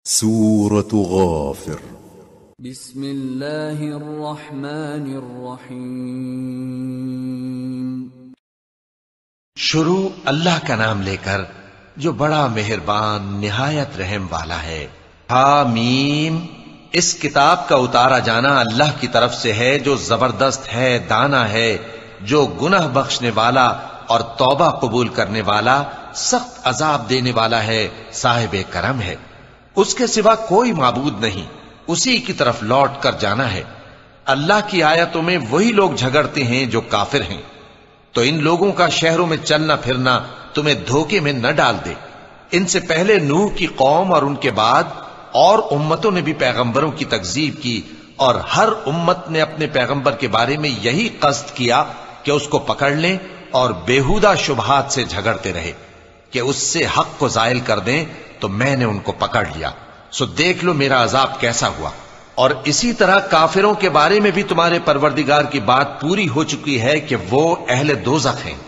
سورة غافر بسم اللہ الرحمن الرحیم شروع اللہ کا نام لے کر جو بڑا مہربان نہایت رحم والا ہے۔ حامیم، اس کتاب کا اتارا جانا اللہ کی طرف سے ہے جو زبردست ہے، دانا ہے، جو گناہ بخشنے والا اور توبہ قبول کرنے والا، سخت عذاب دینے والا ہے، صاحب کرم ہے۔ اس کے سوا کوئی معبود نہیں، اسی کی طرف لوٹ کر جانا ہے۔ اللہ کی آیتوں میں وہی لوگ جھگڑتے ہیں جو کافر ہیں، تو ان لوگوں کا شہروں میں چلنا پھرنا تمہیں دھوکے میں نہ ڈال دے۔ ان سے پہلے نوح کی قوم اور ان کے بعد اور امتوں نے بھی پیغمبروں کی تکذیب کی، اور ہر امت نے اپنے پیغمبر کے بارے میں یہی قصد کیا کہ اس کو پکڑ لیں اور بیہودہ شبہات سے جھگڑتے رہے کہ اس سے حق کو زائل کر دیں، تو میں نے ان کو پکڑ لیا، سو دیکھ لو میرا عذاب کیسا ہوا۔ اور اسی طرح کافروں کے بارے میں بھی تمہارے پروردگار کی بات پوری ہو چکی ہے کہ وہ اہل دوزخ ہیں۔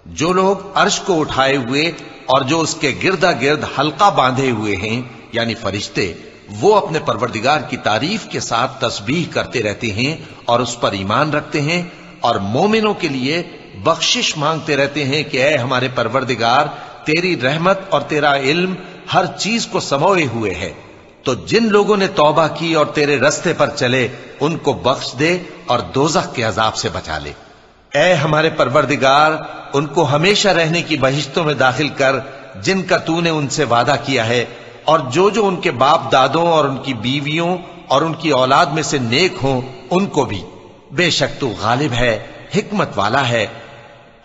جو لوگ عرش کو اٹھائے ہوئے اور جو اس کے گردا گرد حلقہ باندھے ہوئے ہیں یعنی فرشتے، وہ اپنے پروردگار کی تعریف کے ساتھ تسبیح کرتے رہتے ہیں اور اس پر ایمان رکھتے ہیں، اور مومنوں کے لیے بخشش مانگتے رہتے ہیں کہ اے ہمارے پروردگار، تیری رحمت اور تیرا علم ہر چیز کو سموئے ہوئے ہے، تو جن لوگوں نے توبہ کی اور تیرے رستے پر چلے ان کو بخش دے اور دوزخ کے عذاب سے بچا لے۔ اے ہمارے پروردگار، ان کو ہمیشہ رہنے کی بہشتوں میں داخل کر جن کا تو نے ان سے وعدہ کیا ہے، اور جو جو ان کے باپ دادوں اور ان کی بیویوں اور ان کی اولاد میں سے نیک ہوں ان کو بھی، بے شک تو غالب ہے، حکمت والا ہے۔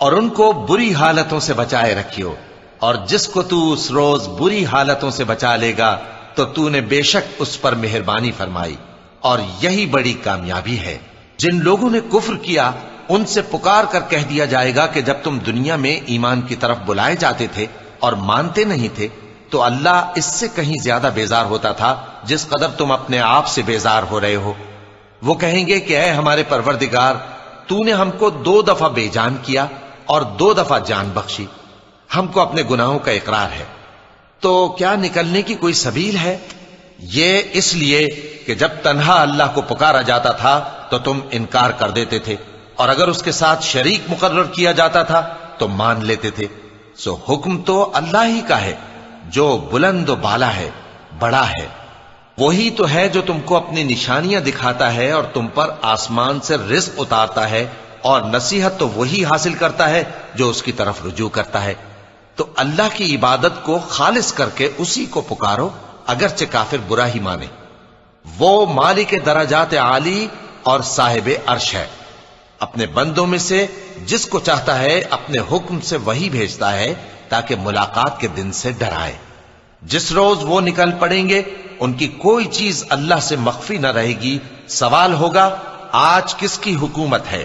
اور ان کو بری حالتوں سے بچائے رکھیو، اور جس کو تو اس روز بری حالتوں سے بچا لے گا تو تو نے بے شک اس پر مہربانی فرمائی، اور یہی بڑی کامیابی ہے۔ جن لوگوں نے کفر کیا ان سے پکار کر کہہ دیا جائے گا کہ جب تم دنیا میں ایمان کی طرف بلائے جاتے تھے اور مانتے نہیں تھے تو اللہ اس سے کہیں زیادہ بیزار ہوتا تھا جس قدر تم اپنے آپ سے بیزار ہو رہے ہو۔ وہ کہیں گے کہ اے ہمارے پروردگار، تو نے ہم کو 2 دفعہ بے جان کیا اور 2 دفعہ جان بخشی، ہم کو اپنے گناہوں کا اقرار ہے، تو کیا نکلنے کی کوئی سبیل ہے؟ یہ اس لیے کہ جب تنہا اللہ کو پکارا جاتا تھا تو تم انکار کر دیتے تھے، اور اگر اس کے ساتھ شریک مقرر کیا جاتا تھا تو مان لیتے تھے۔ سو حکم تو اللہ ہی کا ہے جو بلند و بالا ہے، بڑا ہے۔ وہی تو ہے جو تم کو اپنی نشانیاں دکھاتا ہے اور تم پر آسمان سے رزق اتارتا ہے، اور نصیحت تو وہی حاصل کرتا ہے جو اس کی طرف رجوع کرتا ہے۔ تو اللہ کی عبادت کو خالص کر کے اسی کو پکارو، اگرچہ کافر برا ہی مانے۔ وہ مالک درجات عالی اور صاحب عرش ہے، اپنے بندوں میں سے جس کو چاہتا ہے اپنے حکم سے وہی بھیجتا ہے تاکہ ملاقات کے دن سے ڈرائے۔ جس روز وہ نکل پڑیں گے ان کی کوئی چیز اللہ سے مخفی نہ رہے گی۔ سوال ہوگا آج کس کی حکومت ہے؟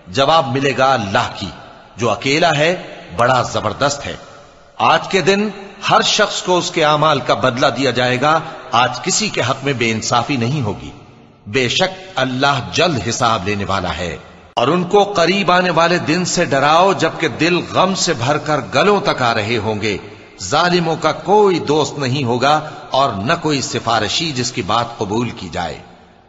جواب ملے گا اللہ کی، جو اکیلا ہے، بڑا زبردست ہے۔ آج کے دن ہر شخص کو اس کے اعمال کا بدلہ دیا جائے گا، آج کسی کے حق میں بے انصافی نہیں ہوگی۔ بے شک اللہ جلد حساب لینے والا ہے۔ اور ان کو قریب آنے والے دن سے ڈراؤ جبکہ دل غم سے بھر کر گلوں تک آ رہے ہوں گے۔ ظالموں کا کوئی دوست نہیں ہوگا اور نہ کوئی سفارشی جس کی بات قبول کی جائے۔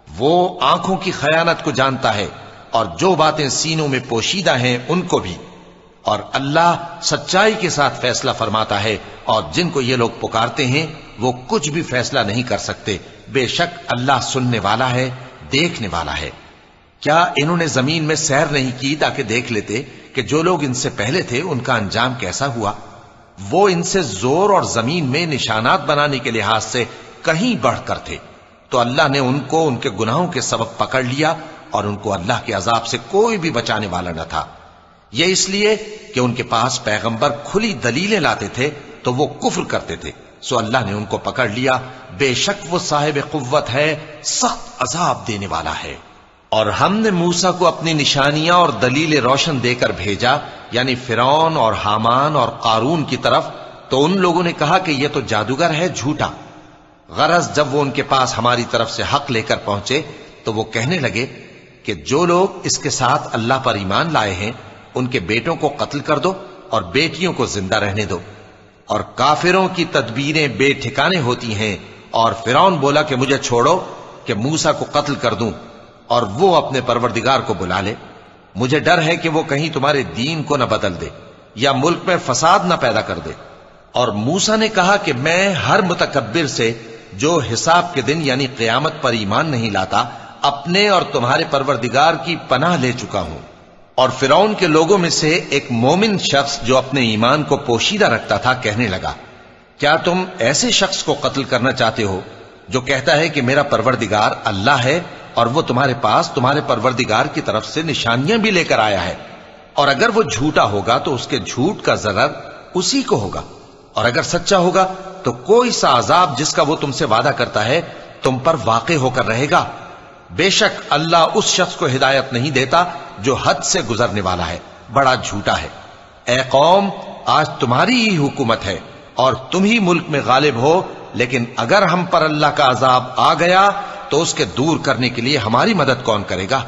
وہ آنکھوں کی خیانت کو جانتا ہے اور جو باتیں سینوں میں پوشیدہ ہیں ان کو بھی، اور اللہ سچائی کے ساتھ فیصلہ فرماتا ہے، اور جن کو یہ لوگ پکارتے ہیں وہ کچھ بھی فیصلہ نہیں کر سکتے۔ بے شک اللہ سننے والا ہے، دیکھنے والا ہے۔ کیا انہوں نے زمین میں سیر نہیں کی تاکہ دیکھ لیتے کہ جو لوگ ان سے پہلے تھے ان کا انجام کیسا ہوا؟ وہ ان سے زور اور زمین میں نشانات بنانے کے لحاظ سے کہیں بڑھ کر تھے، تو اللہ نے ان کو ان کے گناہوں کے سبب پکڑ لیا، اور ان کو اللہ کے عذاب سے کوئی بھی بچانے والا نہ تھا۔ یہ اس لیے کہ ان کے پاس پیغمبر کھلی دلیلیں لاتے تھے تو وہ کفر کرتے تھے، سو اللہ نے ان کو پکڑ لیا۔ بے شک وہ صاحب قوت ہے، سخت عذاب دینے والا ہے۔ اور ہم نے موسیٰ کو اپنی نشانیاں اور دلیل روشن دے کر بھیجا، یعنی فرعون اور حامان اور قارون کی طرف، تو ان لوگوں نے کہا کہ یہ تو جادوگر ہے، جھوٹا۔ غرض جب وہ ان کے پاس ہماری طرف سے حق لے کر پہنچے تو وہ کہنے لگے کہ جو لوگ اس کے ساتھ اللہ پر ایمان لائے ہیں ان کے بیٹوں کو قتل کر دو اور بیٹیوں کو زندہ رہنے دو۔ اور کافروں کی تدبیریں بے ٹھکانے ہوتی ہیں، اور فرعون بولا کہ مجھے چھوڑو کہ موسیٰ کو قتل کر دوں اور وہ اپنے پروردگار کو بلا لے. مجھے ڈر ہے کہ وہ کہیں تمہارے دین کو نہ بدل دے یا ملک میں فساد نہ پیدا کر دے. اور موسیٰ نے کہا کہ میں ہر متکبر سے جو حساب کے دن یعنی قیامت پر ایمان نہیں لاتا اپنے اور تمہارے پروردگار کی پناہ لے چکا ہوں. اور فرعون کے لوگوں میں سے ایک مومن شخص جو اپنے ایمان کو پوشیدہ رکھتا تھا کہنے لگا، کیا تم ایسے شخص کو قتل کرنا چاہتے ہو جو کہتا ہے کہ میرا پروردگار اللہ ہے اور وہ تمہارے پاس تمہارے پروردگار کی طرف سے نشانیاں بھی لے کر آیا ہے؟ اور اگر وہ جھوٹا ہوگا تو اس کے جھوٹ کا ضرر اسی کو ہوگا، اور اگر سچا ہوگا تو کوئی سا عذاب جس کا وہ تم سے وعدہ کرتا ہے تم پر واقع ہو کر رہے گا. بے شک اللہ اس شخص کو ہدایت نہیں دیتا جو حد سے گزرنے والا ہے، بڑا جھوٹا ہے. اے قوم، آج تمہاری ہی حکومت ہے اور تم ہی ملک میں غالب ہو، لیکن اگر ہم پر اللہ کا عذاب آ گیا تو اس کے دور کرنے کے لیے ہماری مدد کون کرے گا؟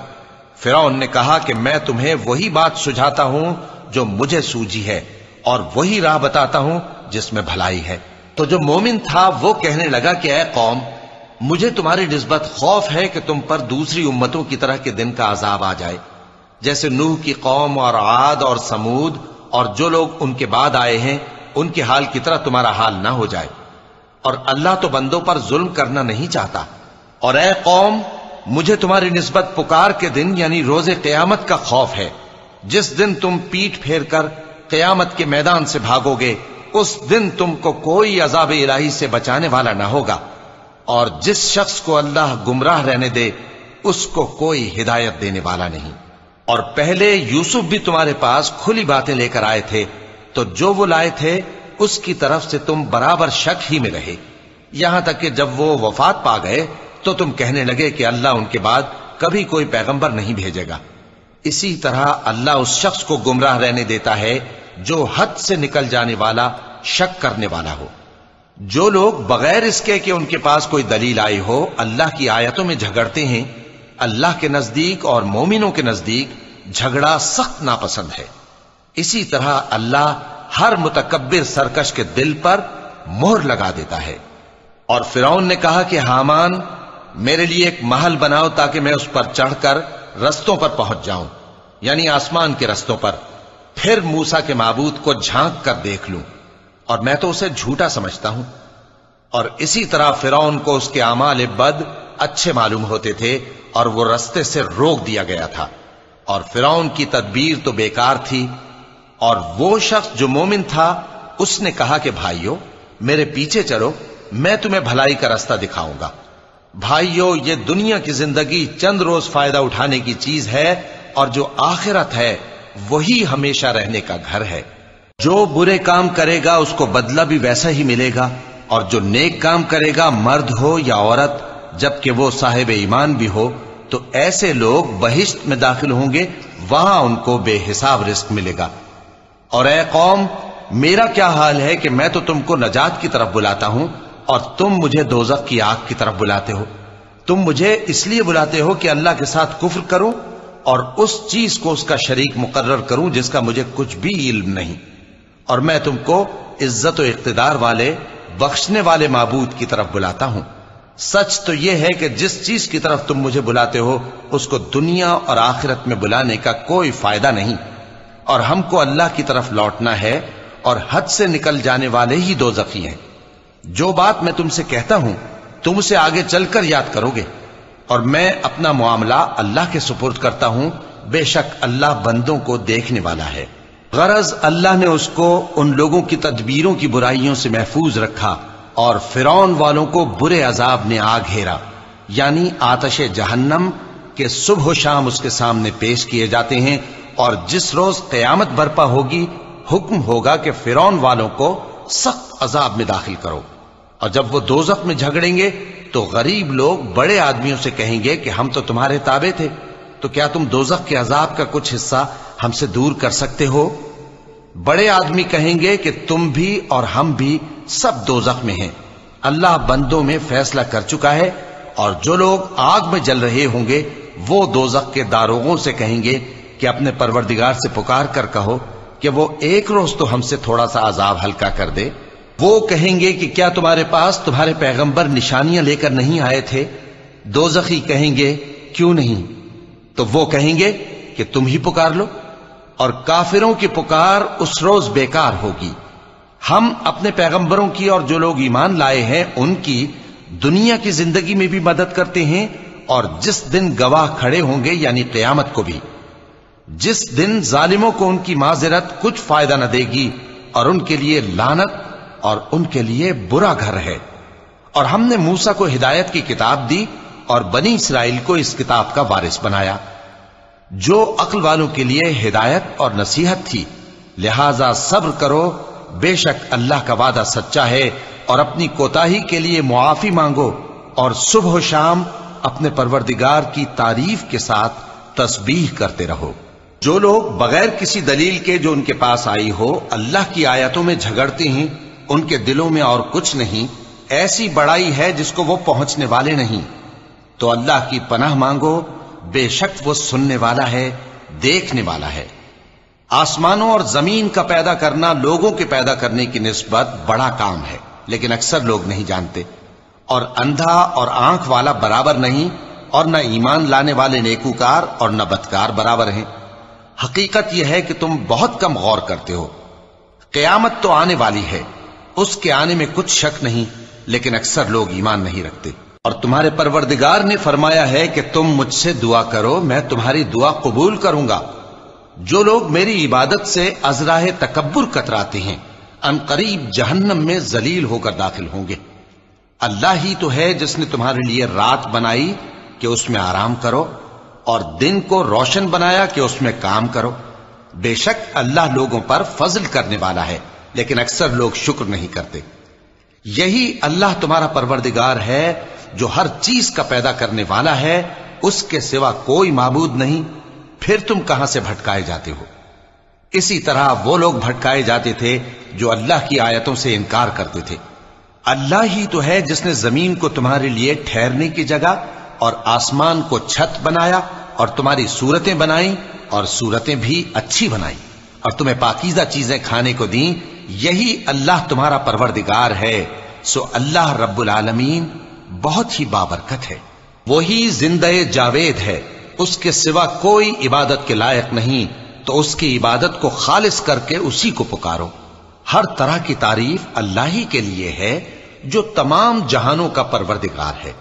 فرعون نے کہا کہ میں تمہیں وہی بات سجھاتا ہوں جو مجھے سوجھی ہے اور وہی راہ بتاتا ہوں جس میں بھلائی ہے. تو جو مومن تھا وہ کہنے لگا کہ اے قوم، مجھے تمہاری نسبت خوف ہے کہ تم پر دوسری امتوں کی طرح کے دن کا عذاب آ جائے، جیسے نوح کی قوم اور عاد اور سمود اور جو لوگ ان کے بعد آئے ہیں ان کے حال کی طرح تمہارا حال نہ ہو جائے. اور اللہ تو بندوں پر ظلم کرنا نہیں چاہتا. اور اے قوم، مجھے تمہاری نسبت پکار کے دن یعنی روز قیامت کا خوف ہے، جس دن تم پیٹ پھیر کر قیامت کے میدان سے بھاگو گے. اس دن تم کو کوئی عذاب الہی سے بچانے والا نہ ہوگا، اور جس شخص کو اللہ گمراہ رہنے دے اس کو کوئی ہدایت دینے والا نہیں. اور پہلے یوسف بھی تمہارے پاس کھلی باتیں لے کر آئے تھے، تو جو وہ لائے تھے اس کی طرف سے تم برابر شک ہی میں رہے، یہاں تک کہ جب وہ وفات پا گئے تو تم کہنے لگے کہ اللہ ان کے بعد کبھی کوئی پیغمبر نہیں بھیجے گا. اسی طرح اللہ اس شخص کو گمراہ رہنے دیتا ہے جو حد سے نکل جانے والا، شک کرنے والا ہو. جو لوگ بغیر اس کے کہ ان کے پاس کوئی دلیل آئی ہو اللہ کی آیتوں میں جھگڑتے ہیں، اللہ کے نزدیک اور مومنوں کے نزدیک جھگڑا سخت ناپسند ہے. اسی طرح اللہ ہر متکبر سرکش کے دل پر مہر لگا دیتا ہے. اور فرعون نے کہا کہ حامان، میرے لیے ایک محل بناؤ تاکہ میں اس پر چڑھ کر رستوں پر پہنچ جاؤں، یعنی آسمان کے رستوں پر، پھر موسیٰ کے معبود کو جھانک کر دیکھ لوں، اور میں تو اسے جھوٹا سمجھتا ہوں. اور اسی طرح فرعون کو اس کے اعمال بد اچھے معلوم ہوتے تھے اور وہ رستے سے روک دیا گیا تھا. اور فرعون کی تدبیر تو بیکار تھی. اور وہ شخص جو مومن تھا اس نے کہا کہ بھائیو، میرے پیچھے چلو، میں تمہیں بھلائی کا رستہ دکھاؤں گا. بھائیو، یہ دنیا کی زندگی چند روز فائدہ اٹھانے کی چیز ہے، اور جو آخرت ہے وہی ہمیشہ رہنے کا گھر ہے. جو برے کام کرے گا اس کو بدلہ بھی ویسا ہی ملے گا، اور جو نیک کام کرے گا مرد ہو یا عورت جبکہ وہ صاحب ایمان بھی ہو تو ایسے لوگ بہشت میں داخل ہوں گے، وہاں ان کو بے حساب رزق ملے گا. اور اے قوم، میرا کیا حال ہے کہ میں تو تم کو نجات کی طرف بلاتا ہوں اور تم مجھے دوزخ کی آگ کی طرف بلاتے ہو. تم مجھے اس لیے بلاتے ہو کہ اللہ کے ساتھ کفر کروں اور اس چیز کو اس کا شریک مقرر کروں جس کا مجھے کچھ بھی علم نہیں. اور میں تم کو عزت و اقتدار والے، بخشنے والے معبود کی طرف بلاتا ہوں. سچ تو یہ ہے کہ جس چیز کی طرف تم مجھے بلاتے ہو اس کو دنیا اور آخرت میں بلانے کا کوئی فائدہ نہیں، اور ہم کو اللہ کی طرف لوٹنا ہے، اور حد سے نکل جانے والے ہی دوزخی ہیں. جو بات میں تم سے کہتا ہوں تم اسے آگے چل کر یاد کرو گے، اور میں اپنا معاملہ اللہ کے سپرد کرتا ہوں. بے شک اللہ بندوں کو دیکھنے والا ہے. غرض اللہ نے اس کو ان لوگوں کی تدبیروں کی برائیوں سے محفوظ رکھا، اور فرعون والوں کو برے عذاب نے آ گھیرا، یعنی آتش جہنم کے صبح و شام اس کے سامنے پیش کیے جاتے ہیں. اور جس روز قیامت برپا ہوگی حکم ہوگا کہ فرعون والوں کو سخت عذاب میں داخل کرو. اور جب وہ دوزخ میں جھگڑیں گے تو غریب لوگ بڑے آدمیوں سے کہیں گے کہ ہم تو تمہارے تابع تھے، تو کیا تم دوزخ کے عذاب کا کچھ حصہ ہم سے دور کر سکتے ہو؟ بڑے آدمی کہیں گے کہ تم بھی اور ہم بھی سب دوزخ میں ہیں. اللہ بندوں میں فیصلہ کر چکا ہے. اور جو لوگ آگ میں جل رہے ہوں گے وہ دوزخ کے داروغوں سے کہیں گے کہ اپنے پروردگار سے پکار کر کہو کہ وہ ایک روز تو ہم سے تھوڑا سا عذاب ہلکا کر دے. وہ کہیں گے کہ کیا تمہارے پاس تمہارے پیغمبر نشانیاں لے کر نہیں آئے تھے؟ دوزخی کہیں گے کیوں نہیں؟ تو وہ کہیں گے کہ تم ہی پکار لو، اور کافروں کی پکار اس روز بیکار ہوگی۔ ہم اپنے پیغمبروں کی اور جو لوگ ایمان لائے ہیں ان کی دنیا کی زندگی میں بھی مدد کرتے ہیں، اور جس دن گواہ کھڑے ہوں گے یعنی قیامت کو بھی، جس دن ظالموں کو ان کی معذرت کچھ فائدہ نہ دے گی، اور ان کے لیے لعنت اور ان کے لیے برا گھر ہے۔ اور ہم نے موسیٰ کو ہدایت کی کتاب دی اور بنی اسرائیل کو اس کتاب کا وارث بنایا، جو عقل والوں کے لیے ہدایت اور نصیحت تھی۔ لہذا صبر کرو، بے شک اللہ کا وعدہ سچا ہے، اور اپنی کوتاہی کے لیے معافی مانگو، اور صبح و شام اپنے پروردگار کی تعریف کے ساتھ تسبیح کرتے رہو۔ جو لوگ بغیر کسی دلیل کے جو ان کے پاس آئی ہو اللہ کی آیتوں میں جھگڑتے ہیں، ان کے دلوں میں اور کچھ نہیں، ایسی بڑائی ہے جس کو وہ پہنچنے والے نہیں۔ تو اللہ کی پناہ مانگو، بے شک وہ سننے والا ہے، دیکھنے والا ہے۔ آسمانوں اور زمین کا پیدا کرنا لوگوں کے پیدا کرنے کی نسبت بڑا کام ہے، لیکن اکثر لوگ نہیں جانتے۔ اور اندھا اور آنکھ والا برابر نہیں، اور نہ ایمان لانے والے نیکوکار اور نہ بدکار برابر ہیں۔ حقیقت یہ ہے کہ تم بہت کم غور کرتے ہو۔ قیامت تو آنے والی ہے، اس کے آنے میں کچھ شک نہیں، لیکن اکثر لوگ ایمان نہیں رکھتے۔ اور تمہارے پروردگار نے فرمایا ہے کہ تم مجھ سے دعا کرو، میں تمہاری دعا قبول کروں گا۔ جو لوگ میری عبادت سے ازراہ تکبر کتراتے ہیں، ان قریب جہنم میں ذلیل ہو کر داخل ہوں گے۔ اللہ ہی تو ہے جس نے تمہارے لیے رات بنائی کہ اس میں آرام کرو، اور دن کو روشن بنایا کہ اس میں کام کرو۔ بے شک اللہ لوگوں پر فضل کرنے والا ہے، لیکن اکثر لوگ شکر نہیں کرتے۔ یہی اللہ تمہارا پروردگار ہے جو ہر چیز کا پیدا کرنے والا ہے، اس کے سوا کوئی معبود نہیں، پھر تم کہاں سے بھٹکائے جاتے ہو؟ اسی طرح وہ لوگ بھٹکائے جاتے تھے جو اللہ کی آیتوں سے انکار کرتے تھے۔ اللہ ہی تو ہے جس نے زمین کو تمہارے لیے ٹھہرنے کی جگہ اور آسمان کو چھت بنایا، اور تمہاری صورتیں بنائیں اور صورتیں بھی اچھی بنائیں، اور تمہیں پاکیزہ چیزیں کھانے کو دیں۔ یہی اللہ تمہارا پروردگار ہے، سو اللہ رب العالمین بہت ہی بابرکت ہے۔ وہی زندہ جاوید ہے، اس کے سوا کوئی عبادت کے لائق نہیں، تو اس کی عبادت کو خالص کر کے اسی کو پکارو۔ ہر طرح کی تعریف اللہ ہی کے لیے ہے جو تمام جہانوں کا پروردگار ہے۔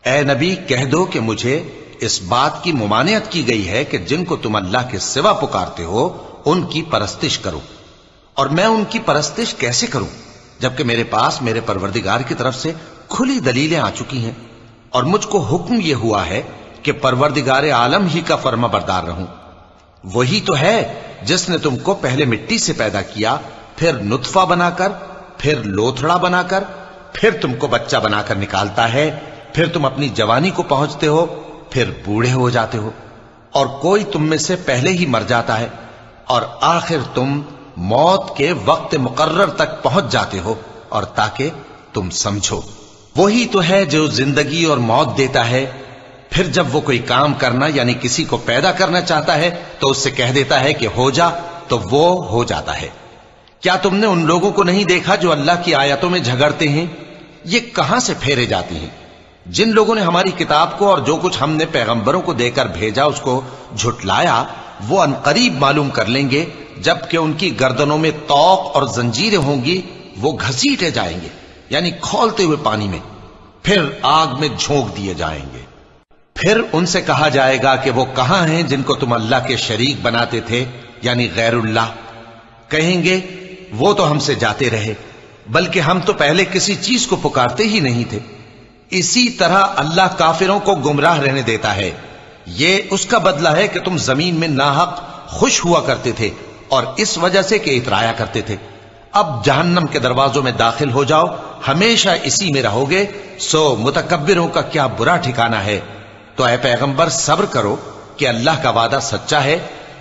اے نبی کہہ دو کہ مجھے اس بات کی ممانعت کی گئی ہے کہ جن کو تم اللہ کے سوا پکارتے ہو ان کی پرستش کرو، اور میں ان کی پرستش کیسے کروں جبکہ میرے پاس میرے پروردگار کی طرف سے کھلی دلیلیں آ چکی ہیں، اور مجھ کو حکم یہ ہوا ہے کہ پروردگار عالم ہی کا فرما بردار رہوں۔ وہی تو ہے جس نے تم کو پہلے مٹی سے پیدا کیا، پھر نطفہ بنا کر، پھر لوتھڑا بنا کر، پھر تم کو بچہ بنا کر نکالتا ہے، پھر تم اپنی جوانی کو پہنچتے ہو، پھر بوڑھے ہو جاتے ہو، اور کوئی تم میں سے پہلے ہی مر جاتا ہے، اور آخر تم موت کے وقت مقرر تک پہنچ جاتے ہو، اور تاکہ تم سمجھو۔ وہی تو ہے جو زندگی اور موت دیتا ہے، پھر جب وہ کوئی کام کرنا یعنی کسی کو پیدا کرنا چاہتا ہے تو اس سے کہہ دیتا ہے کہ ہو جا، تو وہ ہو جاتا ہے۔ کیا تم نے ان لوگوں کو نہیں دیکھا جو اللہ کی آیتوں میں جھگڑتے ہیں؟ یہ کہاں سے پھیرے جاتی ہیں؟ جن لوگوں نے ہماری کتاب کو اور جو کچھ ہم نے پیغمبروں کو دے کر بھیجا اس کو جھٹلایا، وہ انقریب معلوم کر لیں گے جبکہ ان کی گردنوں میں طوق اور زنجیریں ہوں گی، وہ گھسیٹے جائیں گے یعنی کھولتے ہوئے پانی میں، پھر آگ میں جھونک دیے جائیں گے۔ پھر ان سے کہا جائے گا کہ وہ کہاں ہیں جن کو تم اللہ کے شریک بناتے تھے یعنی غیر اللہ؟ کہیں گے وہ تو ہم سے جاتے رہے، بلکہ ہم تو پہلے کسی چیز کو پکارتے ہی نہیں تھے۔ اسی طرح اللہ کافروں کو گمراہ رہنے دیتا ہے، یہ اس کا بدلہ ہے کہ تم زمین میں ناحق خوش ہوا کرتے تھے اور اس وجہ سے کہ اترایا کرتے تھے۔ اب جہنم کے دروازوں میں داخل ہو جاؤ، ہمیشہ اسی میں رہو گے، سو متکبروں کا کیا برا ٹھکانہ ہے۔ تو اے پیغمبر صبر کرو کہ اللہ کا وعدہ سچا ہے،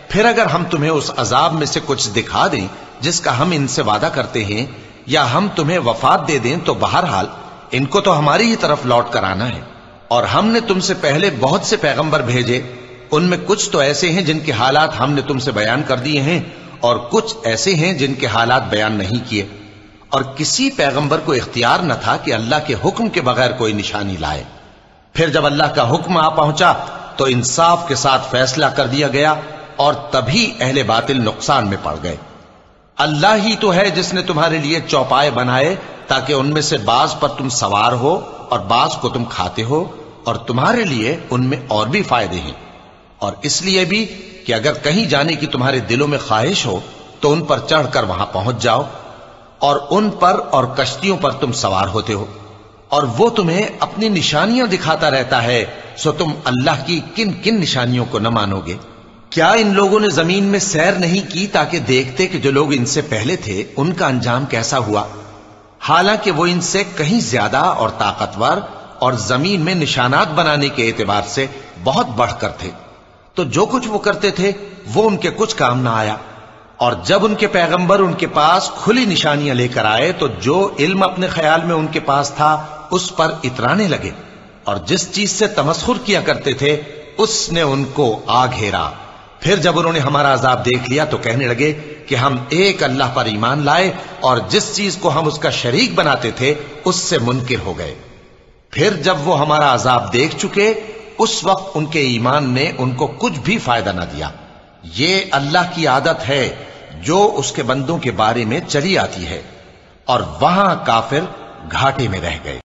پھر اگر ہم تمہیں اس عذاب میں سے کچھ دکھا دیں جس کا ہم ان سے وعدہ کرتے ہیں، یا ہم تمہیں وفات دے دیں، تو بہرحال ان کو تو ہماری ہی طرف لوٹ کر آنا ہے۔ اور ہم نے تم سے پہلے بہت سے پیغمبر بھیجے، ان میں کچھ تو ایسے ہیں جن کے حالات ہم نے تم سے بیان کر دیے ہیں، اور کچھ ایسے ہیں جن کے حالات بیان نہیں کیے، اور کسی پیغمبر کو اختیار نہ تھا کہ اللہ کے حکم کے بغیر کوئی نشانی لائے۔ پھر جب اللہ کا حکم آ پہنچا تو انصاف کے ساتھ فیصلہ کر دیا گیا اور تبھی اہل باطل نقصان میں پڑ گئے۔ اللہ ہی تو ہے جس نے تمہارے لیے چوپائے بنائے تاکہ ان میں سے بعض پر تم سوار ہو اور بعض کو تم کھاتے ہو، اور تمہارے لیے ان میں اور بھی فائدے ہیں، اور اس لیے بھی کہ اگر کہیں جانے کی تمہارے دلوں میں خواہش ہو تو ان پر چڑھ کر وہاں پہنچ جاؤ، اور ان پر اور کشتیوں پر تم سوار ہوتے ہو، اور وہ تمہیں اپنی نشانیاں دکھاتا رہتا ہے، سو تم اللہ کی کن کن نشانیوں کو نہ مانو گے؟ کیا ان لوگوں نے زمین میں سیر نہیں کی تاکہ دیکھتے کہ جو لوگ ان سے پہلے تھے ان کا انجام کیسا ہوا؟ حالانکہ وہ ان سے کہیں زیادہ اور طاقتور اور زمین میں نشانات بنانے کے اعتبار سے بہت بڑھ کر تھے، تو جو کچھ وہ کرتے تھے وہ ان کے کچھ کام نہ آیا۔ اور جب ان کے پیغمبر ان کے پاس کھلی نشانیاں لے کر آئے تو جو علم اپنے خیال میں ان کے پاس تھا اس پر اترانے لگے، اور جس چیز سے تمسخر کیا کرتے تھے اس نے ان کو آ گھیرا۔ پھر جب انہوں نے ہمارا عذاب دیکھ لیا تو کہنے لگے کہ ہم ایک اللہ پر ایمان لائے، اور جس چیز کو ہم اس کا شریک بناتے تھے اس سے منکر ہو گئے۔ پھر جب وہ ہمارا عذاب دیکھ چکے اس وقت ان کے ایمان نے ان کو کچھ بھی فائدہ نہ دیا۔ یہ اللہ کی عادت ہے جو اس کے بندوں کے بارے میں چلی آتی ہے، اور وہاں کافر گھاٹے میں رہ گئے۔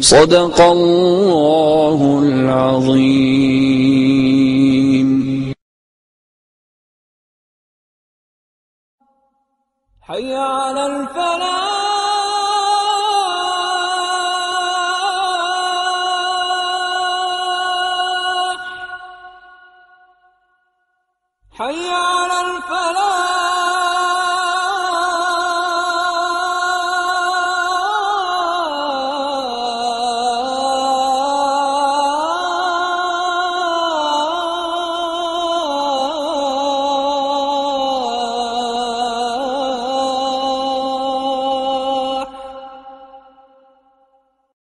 صدق اللہ العظیم۔ حی علی الفلاح، حی